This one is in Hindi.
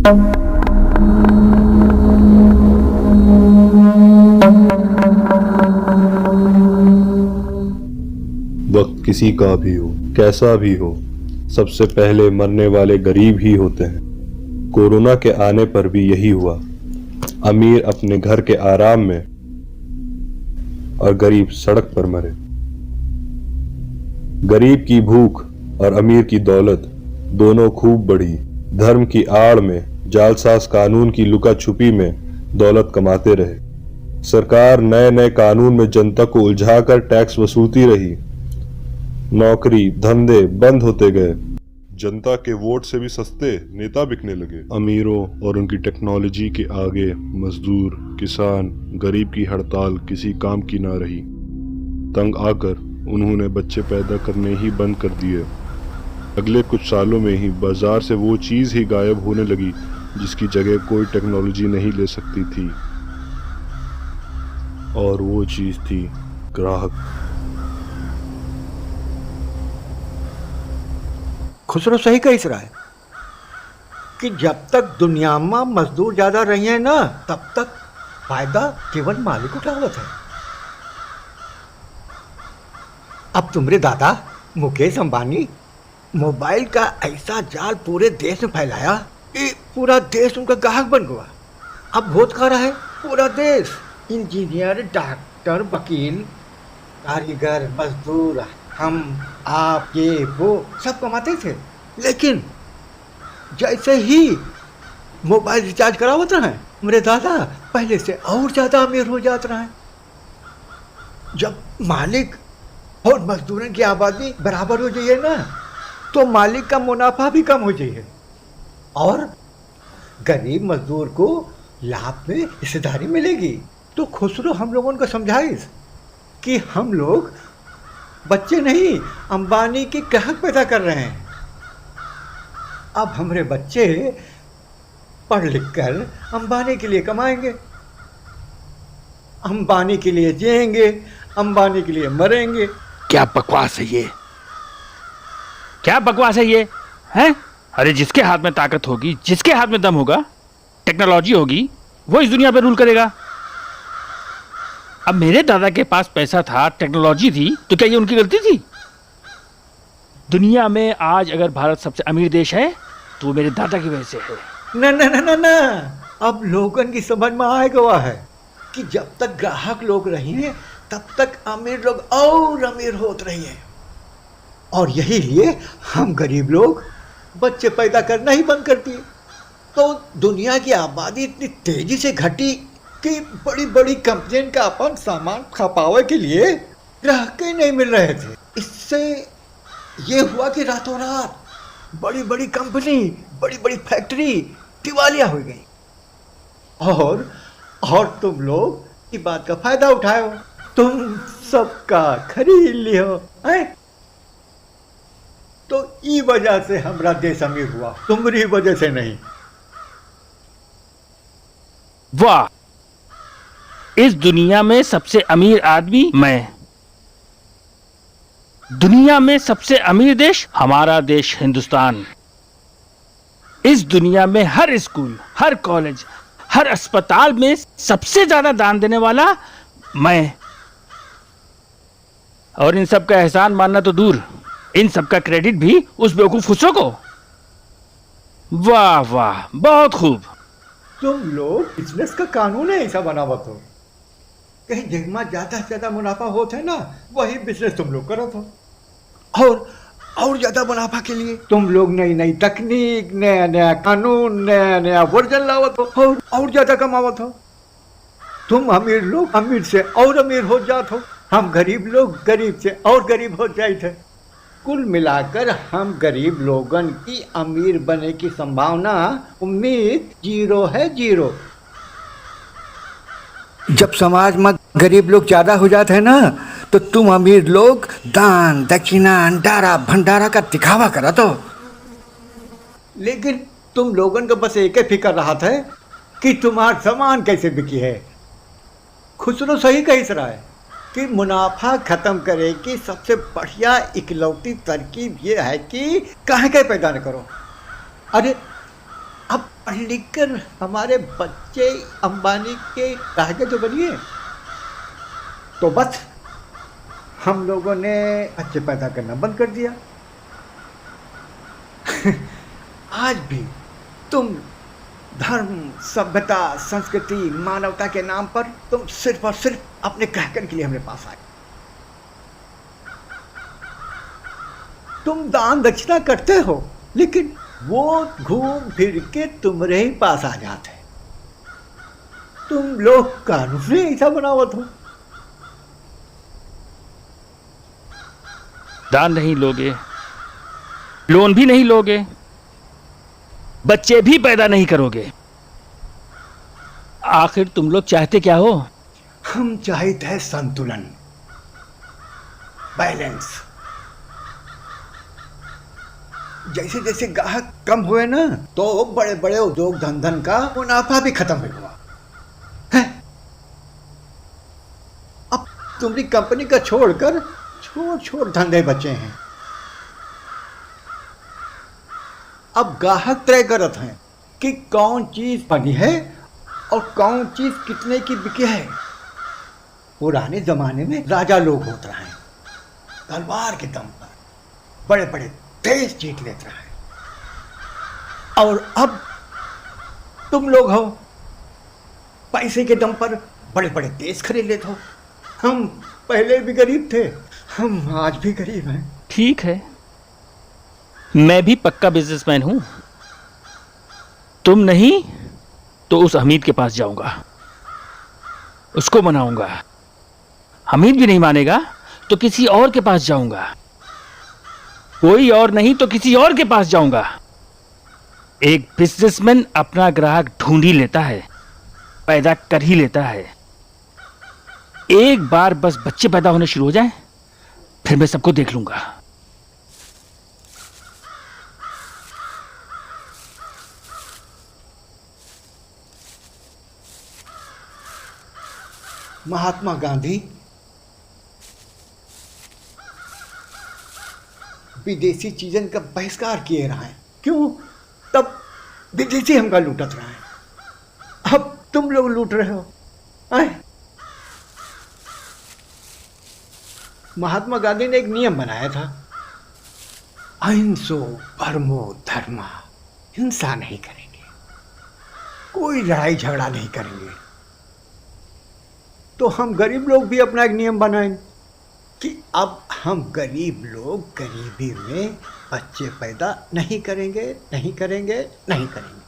वक्त किसी का भी हो, कैसा भी हो, सबसे पहले मरने वाले गरीब ही होते हैं। कोरोना के आने पर भी यही हुआ। अमीर अपने घर के आराम में और गरीब सड़क पर मरे। गरीब की भूख और अमीर की दौलत दोनों खूब बढ़ी। धर्म की आड़ में, जालसाज कानून की लुका छुपी में दौलत कमाते रहे। सरकार नए नए कानून में जनता को उलझाकर टैक्स वसूलती रही। नौकरी धंधे बंद होते गए। जनता के वोट से भी सस्ते नेता बिकने लगे। अमीरों और उनकी टेक्नोलॉजी के आगे मजदूर, किसान, गरीब की हड़ताल किसी काम की ना रही। तंग आकर उन्होंने बच्चे पैदा करने ही बंद कर दिए। अगले कुछ सालों में ही बाजार से वो चीज ही गायब होने लगी जिसकी जगह कोई टेक्नोलॉजी नहीं ले सकती थी, और वो चीज थी ग्राहक। खुसरो सही कही रहा है कि जब तक दुनिया में मजदूर ज्यादा रही है ना, तब तक फायदा केवल मालिक उठावत है। अब तुम्हारे दादा मुकेश अंबानी मोबाइल का ऐसा जाल पूरे देश में फैलाया कि पूरा देश उनका ग्राहक बन गया। अब बहुत खा रहा है पूरा देश। इंजीनियर, डॉक्टर, वकील, कारीगर, मजदूर, हम, आप, ये वो सब कमाते थे, लेकिन जैसे ही मोबाइल रिचार्ज करावत रहे, मेरे दादा पहले से और ज्यादा अमीर हो जाते रहे। जब मालिक और मजदूरों की आबादी बराबर हो जाइए ना, तो मालिक का मुनाफा भी कम हो जाइए और गरीब मजदूर को लाभ में हिस्सेदारी मिलेगी। तो खुसरो हम लोगों को समझाइस कि हम लोग बच्चे नहीं, अंबानी के ग्राहक पैदा कर रहे हैं। अब हमारे बच्चे पढ़ लिख कर अंबानी के लिए कमाएंगे, अंबानी के लिए जिएंगे, अंबानी के लिए मरेंगे। क्या बकवास है ये, क्या बकवास है ये, हैं? अरे जिसके हाथ में ताकत होगी, जिसके हाथ में दम होगा, टेक्नोलॉजी होगी, वो इस दुनिया पर रूल करेगा। अब मेरे दादा के पास पैसा था, टेक्नोलॉजी थी, तो क्या ये उनकी गलती थी? दुनिया में आज अगर भारत सबसे अमीर देश है तो वो मेरे दादा की वजह से है। ना ना ना ना ना, अब लोगन की समझ में आ गया है कि जब तक ग्राहक लोग रहिए तब तक अमीर लोग और अमीर होते रहिए, और यही लिए हम गरीब लोग बच्चे पैदा करना ही बंद कर दिए। तो दुनिया की आबादी इतनी तेजी से घटी कि बड़ी बड़ी कंपनियों का अपन सामान खपावे के लिए ग्राहक ही नहीं मिल रहे थे। इससे ये हुआ कि रातों रात बड़ी बड़ी कंपनी, बड़ी बड़ी फैक्ट्री दिवालिया हो गई, और तुम लोग इस बात का फायदा उठाओ, तुम सबका खरीद लियो, हैं? तो ई वजह से हमारा देश अमीर हुआ, तुम्हारी वजह से नहीं। वाह, इस दुनिया में सबसे अमीर आदमी मैं। दुनिया में सबसे अमीर देश हमारा देश हिंदुस्तान। इस दुनिया में हर स्कूल, हर कॉलेज, हर अस्पताल में सबसे ज्यादा दान देने वाला मैं। और इन सब का एहसान मानना तो दूर, इन सब का क्रेडिट भी उस बेवकूफ खुसरो को। वाह वाह, बहुत खूब। तुम लोग बिजनेस का कानून है ऐसा बनावत हो, कहीं जिसमें ज्यादा से ज्यादा मुनाफा होता है ना, वही बिजनेस तुम लोग करत हो, और ज्यादा मुनाफा के लिए तुम लोग नई नई तकनीक, नया नया कानून, नया नया वर्जन लावत हो और ज्यादा कमावत हो। तुम अमीर लोग अमीर से और अमीर हो जात हो, हम गरीब लोग गरीब से और गरीब हो जाए थे। कुल मिलाकर हम गरीब लोगन की अमीर बनने की संभावना, उम्मीद जीरो है, जीरो। जब समाज में गरीब लोग ज्यादा हो जाते हैं ना, तो तुम अमीर लोग दान दक्षिणा अंडारा भंडारा का दिखावा करा तो, लेकिन तुम लोगन को बस एक ही फिक्र रहा था कि तुम्हारा सामान कैसे बिकी है। खुसरो सही कही रहा है कि मुनाफा खत्म करे की सबसे बढ़िया इकलौती तरकीब ये है कि कहीं पैदा न करो। अरे अब लेकिन हमारे बच्चे अंबानी के राजा तो बनिए, तो बस हम लोगों ने बच्चे पैदा करना बंद कर दिया। आज भी तुम धर्म, सभ्यता, संस्कृति, मानवता के नाम पर तुम सिर्फ और सिर्फ अपने कहकन के लिए हमारे पास आए। तुम दान दक्षिणा करते हो, लेकिन वो घूम फिर के तुम्हारे ही पास आ जाते हैं। तुम लोग कानून ने ऐसा बनावत हो। दान नहीं लोगे, लोन भी नहीं लोगे, बच्चे भी पैदा नहीं करोगे, आखिर तुम लोग चाहते क्या हो? हम चाहते हैं संतुलन, बैलेंस। जैसे जैसे ग्राहक कम हुए ना, तो बड़े बड़े उद्योग धंधन का मुनाफा भी खत्म हुआ है। अब तुम्हारी कंपनी का छोड़कर छोट छोट धंधे बचे हैं। अब ग्राहक तय करत हैं कि कौन चीज बनी है और कौन चीज कितने की बिकी है। पुराने जमाने में राजा लोग होते रहे, तलवार के दम पर बड़े बड़े देश जीत लेते रहे, और अब तुम लोग हो पैसे के दम पर बड़े बड़े देश खरीद लेते हो। हम पहले भी गरीब थे, हम आज भी गरीब हैं। ठीक है, मैं भी पक्का बिजनेसमैन हूं। तुम नहीं तो उस हमीद के पास जाऊंगा, उसको मनाऊंगा। हमीद भी नहीं मानेगा तो किसी और के पास जाऊंगा, कोई और नहीं तो किसी और के पास जाऊंगा। एक बिजनेसमैन अपना ग्राहक ढूंढ ही लेता है, पैदा कर ही लेता है। एक बार बस बच्चे पैदा होने शुरू हो जाएं, फिर मैं सबको देख लूंगा। महात्मा गांधी विदेशी चीजन का बहिष्कार किए रहे हैं। क्यों? तब विदेशी हमका लूटत रहे हैं, अब तुम लोग लूट रहे हो। आए? महात्मा गांधी ने एक नियम बनाया था, अहिंसो परमो धर्मा। हिंसा नहीं करेंगे, कोई लड़ाई झगड़ा नहीं करेंगे। तो हम गरीब लोग भी अपना एक नियम बनाएंगे कि अब हम गरीब लोग गरीबी में बच्चे पैदा नहीं करेंगे, नहीं करेंगे, नहीं करेंगे।